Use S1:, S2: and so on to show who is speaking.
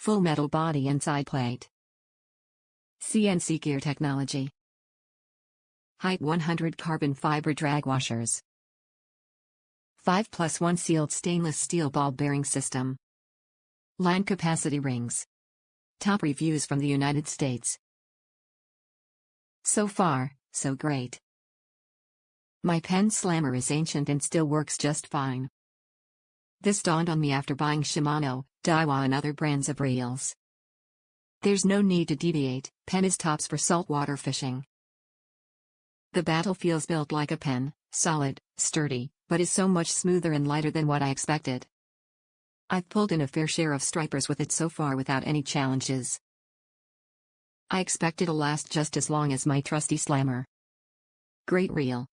S1: Full metal body and side plate. CNC Gear technology. Height 100 carbon fiber drag washers. 5+1 sealed stainless steel ball bearing system. Line capacity rings. Top reviews from the United States. So far, so great. My Penn Slammer is ancient and still works just fine. This dawned on me after buying Shimano, Daiwa and other brands of reels. There's no need to deviate. Penn is tops for saltwater fishing. The battle feels built like a pen, solid, sturdy, but is so much smoother and lighter than what I expected. I've pulled in a fair share of stripers with it so far without any challenges. I expect it'll last just as long as my trusty Slammer. Great reel.